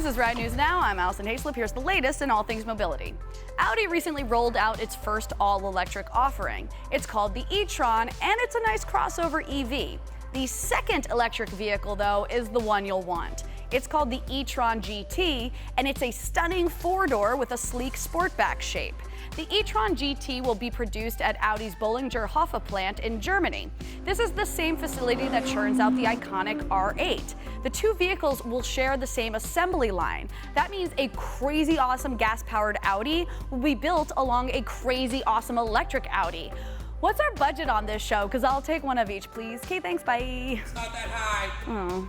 This is Ride News Now. I'm Alison Haislip. Here's the latest in all things mobility. Audi recently rolled out its first all-electric offering. It's called the E-Tron, and it's a nice crossover EV. The second electric vehicle, though, is the one you'll want. It's called the E-Tron GT, and it's a stunning four-door with a sleek sportback shape. The E-Tron GT will be produced at Audi's Bollinger-Hoffa plant in Germany. This is the same facility that churns out the iconic R8. The two vehicles will share the same assembly line. That means a crazy awesome gas-powered Audi will be built along a crazy awesome electric Audi. What's our budget on this show? Because I'll take one of each, please. Okay, thanks, bye. It's not that high. Oh.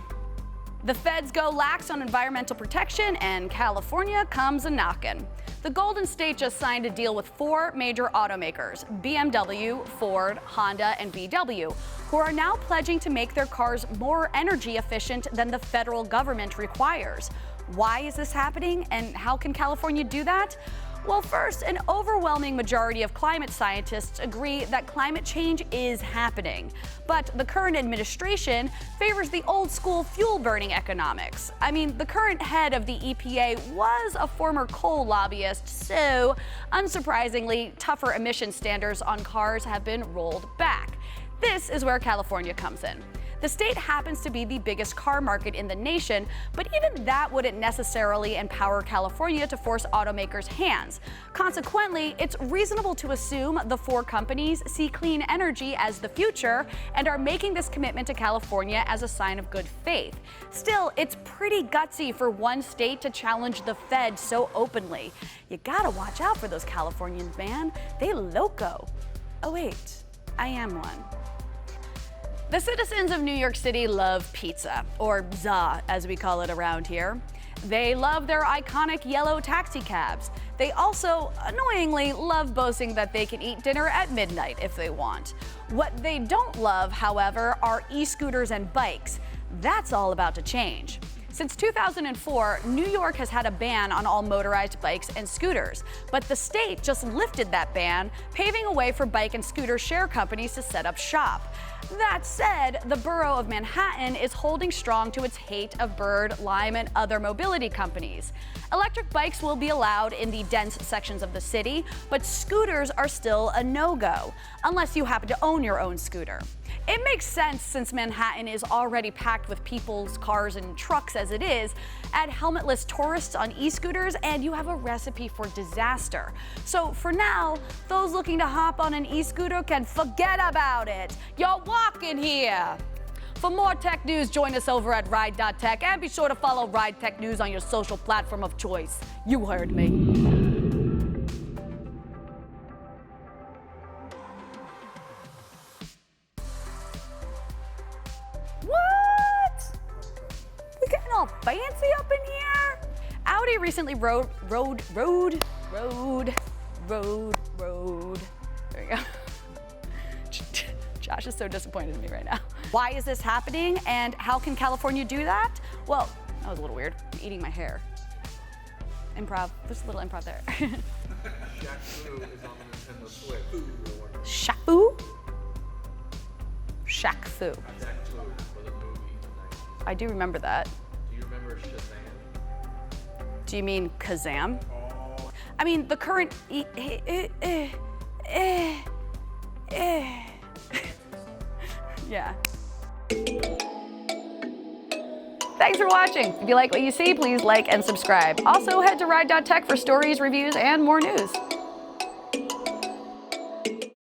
The feds go lax on environmental protection, and California comes a-knockin'. The Golden State just signed a deal with 4 major automakers, BMW, Ford, Honda, and VW, who are now pledging to make their cars more energy efficient than the federal government requires. Why is this happening, and how can California do that? Well, first, an overwhelming majority of climate scientists agree that climate change is happening. But the current administration favors the old-school fuel-burning economics. I mean, the current head of the EPA was a former coal lobbyist, so unsurprisingly, tougher emission standards on cars have been rolled back. This is where California comes in. The state happens to be the biggest car market in the nation, but even that wouldn't necessarily empower California to force automakers' hands. Consequently, it's reasonable to assume the 4 companies see clean energy as the future and are making this commitment to California as a sign of good faith. Still, it's pretty gutsy for one state to challenge the Fed so openly. You gotta watch out for those Californians, man. They loco. Oh wait, I am one. The citizens of New York City love pizza, or za as we call it around here. They love their iconic yellow taxi cabs. They also, annoyingly, love boasting that they can eat dinner at midnight if they want. What they don't love, however, are e-scooters and bikes. That's all about to change. Since 2004, New York has had a ban on all motorized bikes and scooters, but the state just lifted that ban, paving a way for bike and scooter share companies to set up shop. That said, the borough of Manhattan is holding strong to its hate of Bird, Lime, and other mobility companies. Electric bikes will be allowed in the dense sections of the city, but scooters are still a no-go, unless you happen to own your own scooter. It makes sense since Manhattan is already packed with people's cars and trucks as it is. Add helmetless tourists on e-scooters and you have a recipe for disaster. So for now, those looking to hop on an e-scooter can forget about it. You're walking here. For more tech news, join us over at Ride.Tech and be sure to follow RideTechNews on your social platform of choice. You heard me. What? We getting all fancy up in here? Audi recently rode. There we go. Josh is so disappointed in me right now. Why is this happening and how can California do that? Well, that was a little weird. I'm eating my hair. Improv. There's a little improv there. Jack Fu is on the Nintendo Switch. Shafu? Shaq Fu. Jack Fu for the movie. I do remember that. Do you remember Shazam? Do you mean Kazam? Oh. I mean, the current yeah. Thanks for watching. If you like what you see, please like and subscribe. Also, head to Ride.Tech for stories, reviews, and more news.